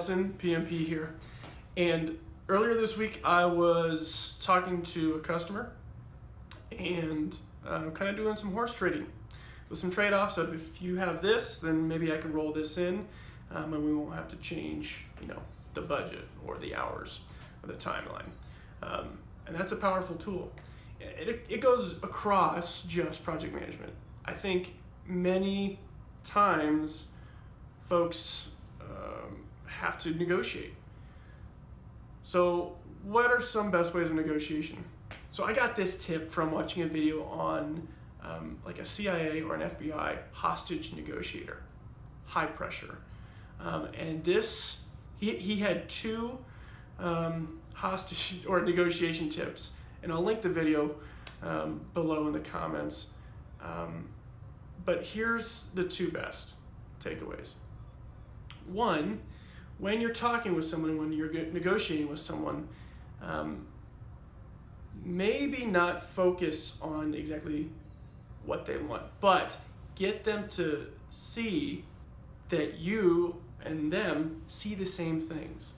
Nelson, PMP here. And earlier this week, I was talking to a customer and kind of doing some horse trading with some trade-offs of if you have this, then maybe I can roll this in, and we won't have to change, the budget or the hours or the timeline. And that's a powerful tool. It goes across just project management. I think many times folks have to negotiate. So what are some best ways of negotiation? So I got this tip from watching a video on like a CIA or an FBI hostage negotiator, high pressure. And this, he had two hostage or negotiation tips, and I'll link the video below in the comments. But here's the two best takeaways. One, when you're talking with someone, when you're negotiating with someone, maybe not focus on exactly what they want, but get them to see that you and them see the same things.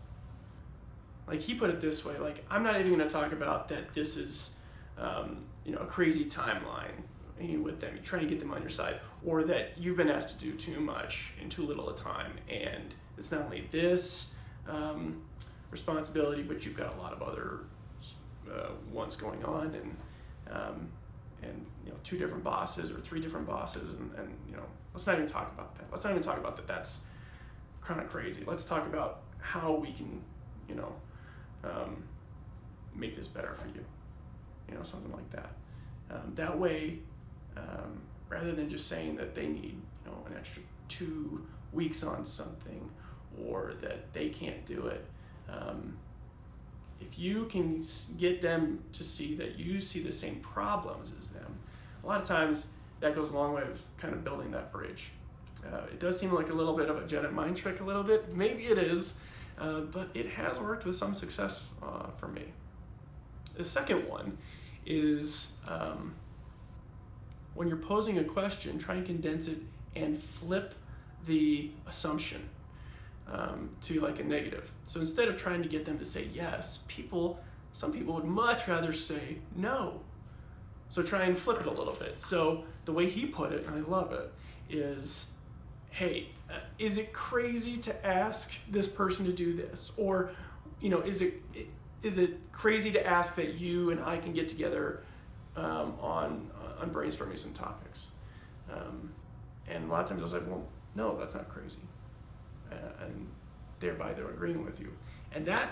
Like he put it this way, like, I'm not even gonna talk about that this is a crazy timeline with them. You try and get them on your side, or that you've been asked to do too much in too little a time, and it's not only this responsibility, but you've got a lot of other ones going on, and two different bosses or three different bosses, and let's not even talk about that. Let's not even talk about that. That's kind of crazy. Let's talk about how we can make this better for you, something like that. That way, rather than just saying that they need an extra 2 weeks on something, or that they can't do it, if you can get them to see that you see the same problems as them, a lot of times that goes a long way of kind of building that bridge. It does seem like a little bit of a Jedi mind trick, a little bit. Maybe it is, but it has worked with some success for me. The second one is when you're posing a question, try and condense it and flip the assumption to like a negative. So instead of trying to get them to say yes, some people would much rather say no. So try and flip it a little bit. So the way he put it, and I love it, is, hey, is it crazy to ask this person to do this? Or, is it crazy to ask that you and I can get together on brainstorming some topics? And a lot of times I was like, well, no, that's not crazy. And thereby they're agreeing with you. And that,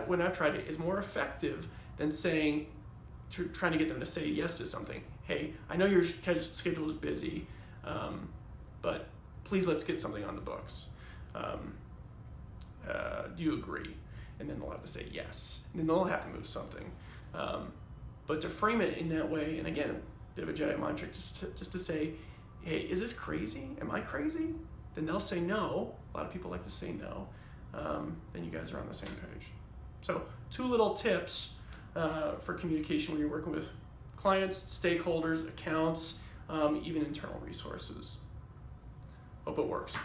when I've tried it, is more effective than trying to get them to say yes to something. Hey, I know your schedule is busy, but please let's get something on the books. Do you agree? And then they'll have to say yes. And then they'll have to move something. But to frame it in that way, and again, a bit of a Jedi mind trick, just to say, hey, is this crazy? Am I crazy? Then they'll say no. A lot of people like to say no. Then you guys are on the same page. So 2 little tips for communication when you're working with clients, stakeholders, accounts, even internal resources. Hope it works.